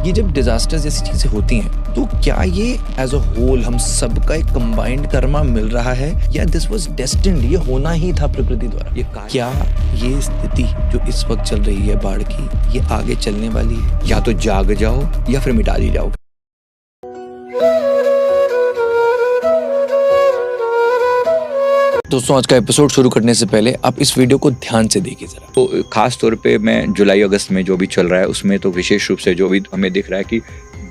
ये जब डिजास्टर जैसी चीजें होती हैं तो क्या ये एज अ होल हम सबका एक कंबाइंड कर्मा मिल रहा है या दिस वाज डेस्टिन्ड, ये होना ही था प्रकृति द्वारा? क्या ये स्थिति जो इस वक्त चल रही है बाढ़ की, ये आगे चलने वाली है? या तो जाग जाओ या फिर मिटा दी जाओगे। दोस्तों, आज का एपिसोड शुरू करने से पहले आप इस वीडियो को ध्यान से देखिए जरा। तो खास तौर पे मैं जुलाई अगस्त में जो भी चल रहा है उसमें तो विशेष रूप से जो भी हमें दिख रहा है कि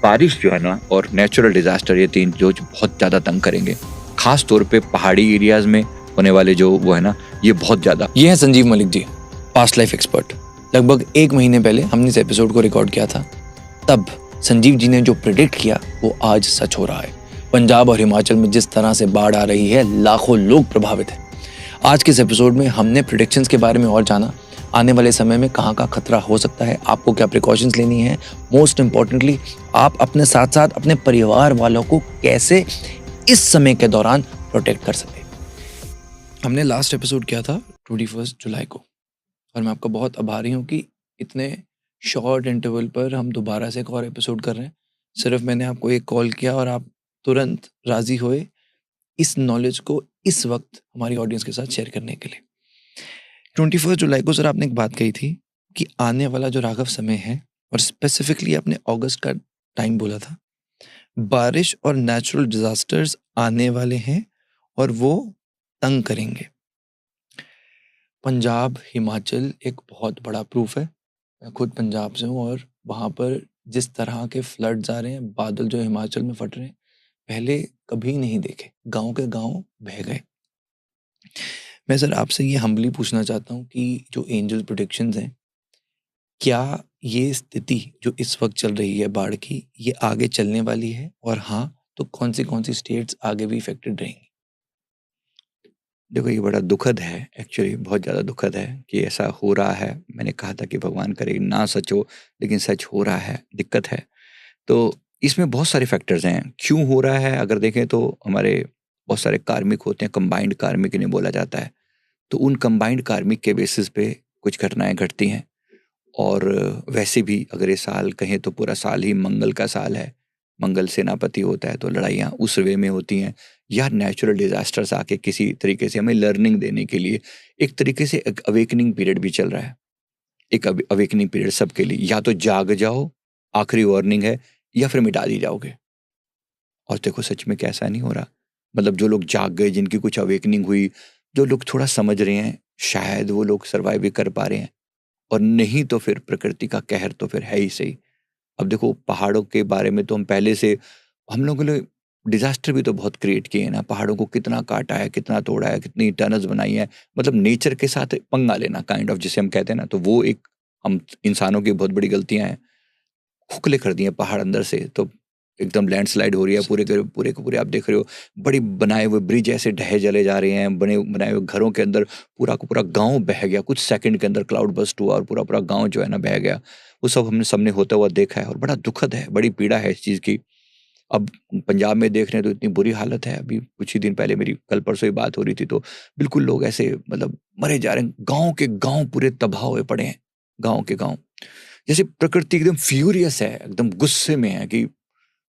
बारिश जो है ना और नेचुरल डिजास्टर, ये तीन जो बहुत ज्यादा तंग करेंगे। खास तौर पे पहाड़ी एरियाज में होने वाले जो वो है ना, ये बहुत ज्यादा। ये है Sanjeev Malik ji, past life expert. लगभग 1 महीने पहले हमने इस एपिसोड को रिकॉर्ड किया था। तब संजीव जी ने जो प्रेडिक्ट किया वो आज सच हो रहा है। पंजाब और हिमाचल में जिस तरह से बाढ़ आ रही है, लाखों लोग प्रभावित हैं। आज के इस एपिसोड में हमने प्रेडिक्शंस के बारे में और जाना, आने वाले समय में कहाँ का खतरा हो सकता है, आपको क्या प्रिकॉशंस लेनी है, मोस्ट इम्पोर्टेंटली आप अपने साथ साथ अपने परिवार वालों को कैसे इस समय के दौरान प्रोटेक्ट कर सके। हमने लास्ट एपिसोड किया था 21 जुलाई को और मैं आपका बहुत आभारी हूँ कि इतने शॉर्ट इंटरवल पर हम दोबारा से एक और एपिसोड कर रहे हैं। सिर्फ मैंने आपको एक कॉल किया और आप तुरंत राजी हुए इस नॉलेज को इस वक्त हमारी ऑडियंस के साथ शेयर करने के लिए। 21 जुलाई को सर आपने एक बात कही थी कि आने वाला जो राघव समय है, और स्पेसिफिकली आपने अगस्त का टाइम बोला था, बारिश और नेचुरल डिजास्टर्स आने वाले हैं और वो तंग करेंगे। पंजाब हिमाचल एक बहुत बड़ा प्रूफ है। मैं खुद पंजाब से हूँ और वहाँ पर जिस तरह के फ्लड्स आ रहे हैं, बादल जो हिमाचल में फट रहे हैं, पहले कभी नहीं देखे। गांव के गांव बह गए। मैं सर आपसे ये हम्बली पूछना चाहता हूँ कि जो एंजल प्रेडिक्शंस हैं, क्या ये स्थिति जो इस वक्त चल रही है बाढ़ की, ये आगे चलने वाली है? और हाँ, तो कौन सी स्टेट्स आगे भी इफेक्टेड रहेंगी? देखो, ये बड़ा दुखद है, एक्चुअली बहुत ज़्यादा दुखद है कि ऐसा हो रहा है। मैंने कहा था कि भगवान करे ना सच हो, लेकिन सच हो रहा है, दिक्कत है। तो इसमें बहुत सारे फैक्टर्स हैं क्यों हो रहा है। अगर देखें तो हमारे बहुत सारे कार्मिक होते हैं, कंबाइंड कार्मिक इन्हें बोला जाता है। तो उन कंबाइंड कार्मिक के बेसिस पे कुछ घटनाएं घटती हैं। और वैसे भी अगर ये साल कहें तो पूरा साल ही मंगल का साल है, मंगल सेनापति होता है, तो लड़ाइयाँ उस वे में होती हैं। या नेचुरल डिजास्टर्स आके किसी तरीके से हमें लर्निंग देने के लिए एक तरीके से एक अवेकनिंग पीरियड भी चल रहा है। एक अवेकनिंग पीरियड सबके लिए, या तो जाग जाओ, आखिरी वार्निंग है, या फिर मिटा दी जाओगे। और देखो सच में कैसा नहीं हो रहा। मतलब जो लोग जाग गए, जिनकी कुछ अवेकनिंग हुई, जो लोग थोड़ा समझ रहे हैं, शायद वो लोग सर्वाइव भी कर पा रहे हैं। और नहीं तो फिर प्रकृति का कहर तो फिर है ही सही। अब देखो, पहाड़ों के बारे में तो हम पहले से, हम लोगों ने डिजास्टर भी तो बहुत क्रिएट किए हैं ना। पहाड़ों को कितना काटा है, कितना तोड़ा है, कितनी टनल्स बनाई है। मतलब नेचर के साथ पंगा लेना काइंड ऑफ, जिसे हम कहते हैं ना, तो वो एक हम इंसानों की बहुत बड़ी गलतियां हैं। खोखले कर दिए पहाड़ अंदर से, तो एकदम लैंडस्लाइड हो रही है पूरे के पूरे आप देख रहे हो। बड़ी बनाए हुए ब्रिज ऐसे ढहे चले जा रहे हैं, बनाए हुए घरों के अंदर पूरा का पूरा गांव बह गया। कुछ सेकंड के अंदर क्लाउड बस्ट हुआ और पूरा पूरा गांव जो है ना बह गया। वो सब हमने सामने होता हुआ देखा है और बड़ा दुखद है, बड़ी पीड़ा है इस चीज की। अब पंजाब में देख रहे हैं तो इतनी बुरी हालत है। अभी कुछ ही दिन पहले मेरी कल परसों ही बात हो रही थी, तो बिल्कुल लोग ऐसे मतलब मरे जा रहे हैं। गाँव के गाँव पूरे तबाह हुए पड़े हैं, गाँव के गाँव। जैसे प्रकृति एकदम फ्यूरियस है, एकदम गुस्से में है कि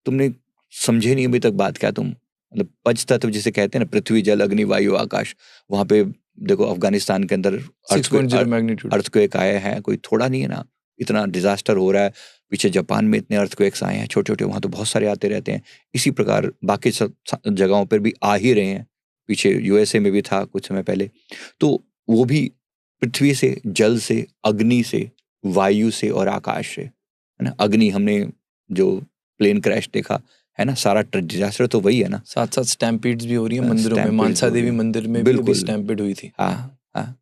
तुमने समझे नहीं अभी तक बात क्या। तुम मतलब पंच तत्व जिसे कहते हैं ना, पृथ्वी जल अग्नि वायु आकाश। वहां पे देखो अफगानिस्तान के अंदर 6.0 मैग्नीट्यूड अर्थक्वेक आए हैं, कोई थोड़ा नहीं है ना। इतना डिजास्टर हो रहा है। पीछे जापान में इतने अर्थक्वेक्स आए हैं छोटे छोटे, वहां तो बहुत सारे आते रहते हैं। इसी प्रकार बाकी सब जगहों पर भी आ ही रहे हैं। पीछे यूएसए में भी था कुछ समय पहले। तो वो भी पृथ्वी से, जल से, अग्नि से, वायु से और आकाश से, है ना। अग्नि, हमने जो प्लेन क्रैश देखा है ना, सारा डिजास्टर तो वही है ना। साथ साथ स्टैम्पीड्स भी हो रही है मंदिरों में। मानसा देवी मंदिर में भी अभी स्टैम्पीड हुई थी। हाँ हाँ,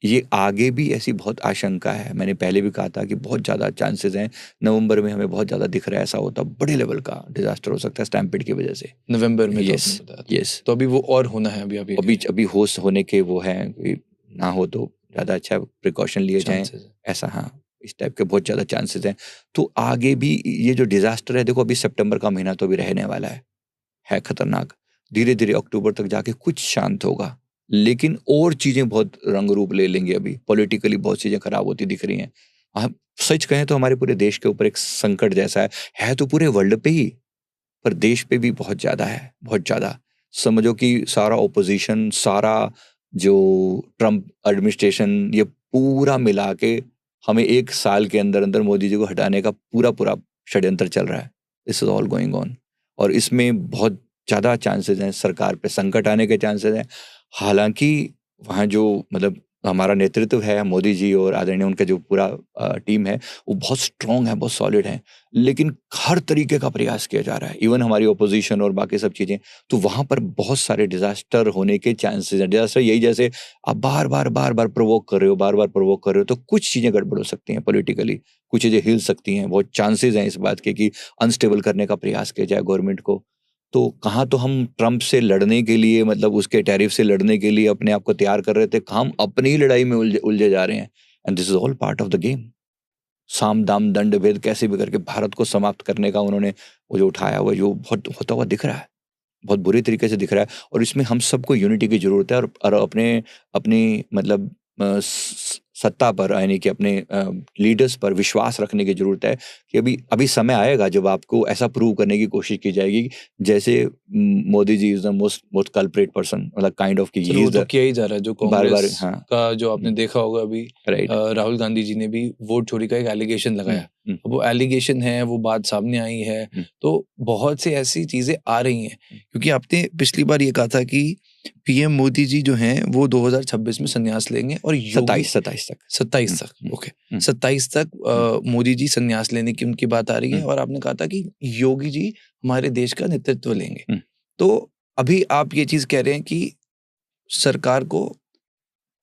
ये आगे भी ऐसी बहुत आशंका है। मैंने पहले भी कहा था कि बहुत ज्यादा चांसेस हैं। नवंबर में हमें बहुत ज्यादा दिख रहा है ऐसा होता, बड़े लेवल का डिजास्टर हो सकता है स्टैम्पीड की वजह से। नवंबर में यस तो आपने बताया था। यस। तो अभी वो और होना है, अभी होश होने के वो है, ना हो तो ज्यादा अच्छा, प्रिकॉशन लिए जाएं चांसेस है। ऐसा। हाँ, इस टाइप के बहुत ज्यादा चांसेस हैं। तो आगे भी ये जो डिजास्टर है, देखो अभी सितंबर का महीना तो अभी रहने वाला है खतरनाक। धीरे धीरे अक्टूबर तक जाके कुछ शांत होगा, लेकिन और चीजें बहुत रंग रूप ले लेंगी। अभी पॉलिटिकली बहुत चीजें खराब होती दिख रही हैं। सच कहें तो हमारे पूरे देश के ऊपर एक संकट जैसा है तो पूरे वर्ल्ड पे ही, पर देश पे भी बहुत ज़्यादा है, बहुत ज़्यादा। समझो कि सारा ऑपोजिशन, सारा जो ट्रम्प एडमिनिस्ट्रेशन, ये पूरा मिला के हमें 1 साल के अंदर अंदर मोदी जी को हटाने का पूरा पूरा षड्यंत्र चल रहा है। This is all going on, और इसमें बहुत ज़्यादा चांसेस हैं सरकार पे संकट आने के चांसेस हैं। हालांकि वहाँ जो मतलब हमारा नेतृत्व है, मोदी जी और आदरणीय उनका जो पूरा टीम है, वो बहुत स्ट्रांग है, बहुत सॉलिड है, लेकिन हर तरीके का प्रयास किया जा रहा है, इवन हमारी ओपोजिशन और बाकी सब चीज़ें। तो वहाँ पर बहुत सारे डिजास्टर होने के चांसेस हैं। डिजास्टर यही, जैसे आप बार बार प्रोवोक कर रहे हो, बार प्रोवोक कर रहे हो, तो कुछ चीज़ें गड़बड़ हो सकती हैं पॉलिटिकली, कुछ चीज़ें हिल सकती हैं। बहुत चांसेस हैं इस बात के कि अनस्टेबल करने का प्रयास किया जाए गवर्नमेंट को। तो कहाँ तो हम ट्रम्प से लड़ने के लिए, मतलब उसके टैरिफ से लड़ने के लिए अपने आप को तैयार कर रहे थे, हम अपनी ही लड़ाई में उलझे जा रहे हैं। And this is all part of the game. साम दाम दंड भेद कैसे भी करके भारत को समाप्त करने का उन्होंने वो जो उठाया हुआ, जो बहुत होता हुआ दिख रहा है, बहुत बुरी तरीके से दिख रहा है। और इसमें हम सबको यूनिटी की जरूरत है, और अपने अपनी मतलब सत्ता पर, यानी कि अपने लीडर्स पर विश्वास रखने की जरूरत है कि अभी अभी समय आएगा जब आपको ऐसा प्रूव करने की कोशिश की जाएगी, जैसे Modi ji is the most culprit person, मतलब काइंड ऑफ सर वो तो किया ही जा रहा है। जो बार कांग्रेस हाँ का जो आपने देखा होगा अभी, राइट राहुल गांधी जी ने भी वोट चोरी का एक एलिगेशन लगाया। अब वो एलिगेशन है, वो बात सामने आई है, तो बहुत से ऐसी चीजें आ रही हैं। क्योंकि आपने पिछली बार ये कहा था कि पीएम मोदी जी जो हैं वो 2026 में संन्यास लेंगे, और 27 तक ओके 27 तक मोदी जी संन्यास लेने की उनकी बात आ रही है। और आपने कहा था कि योगी जी हमारे देश का नेतृत्व लेंगे। तो अभी आप ये चीज कह रहे हैं कि सरकार को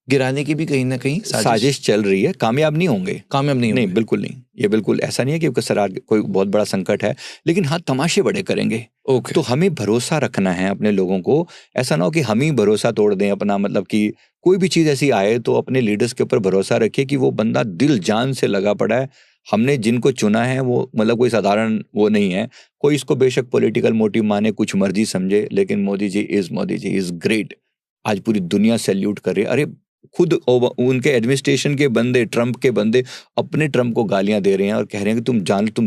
गिराने की भी कहीं ना कहीं साजिश चल रही है, कामयाब नहीं होंगे, कामयाब नहीं होंगे। बिल्कुल नहीं। ये बिल्कुल ऐसा नहीं है कि सरकार कोई बहुत बड़ा संकट है, लेकिन हाँ तमाशे बड़े करेंगे। ओके तो हमें भरोसा रखना है अपने लोगों को, ऐसा ना हो कि हम ही भरोसा तोड़ दें अपना, मतलब कि कोई भी चीज ऐसी आए तो अपने लीडर्स के ऊपर भरोसा रखिए कि वो बंदा दिल जान से लगा पड़ा है। हमने जिनको चुना है वो मतलब कोई साधारण वो नहीं है। कोई इसको बेशक पॉलिटिकल मोटिव माने, कुछ मर्जी समझे, लेकिन मोदी जी इज ग्रेट। आज पूरी दुनिया सैल्यूट कर रही है। अरे खुद उनके एडमिनिस्ट्रेशन के बंदे, ट्रम्प के बंदे अपने ट्रम्प को गालियां दे रहे हैं और कह रहे हैं कि तुम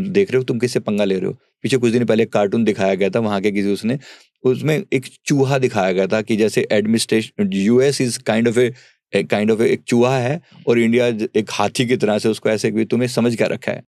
देख रहे हो, तुम किससे पंगा ले रहे हो। पीछे कुछ दिन पहले एक कार्टून दिखाया गया था वहां के किसी, उसने उसमें एक चूहा दिखाया गया था कि जैसे administration US is kind of एक चूहा है और इंडिया एक हाथी की तरह से उसको ऐसे, तुम्हें समझ क्या रखा है।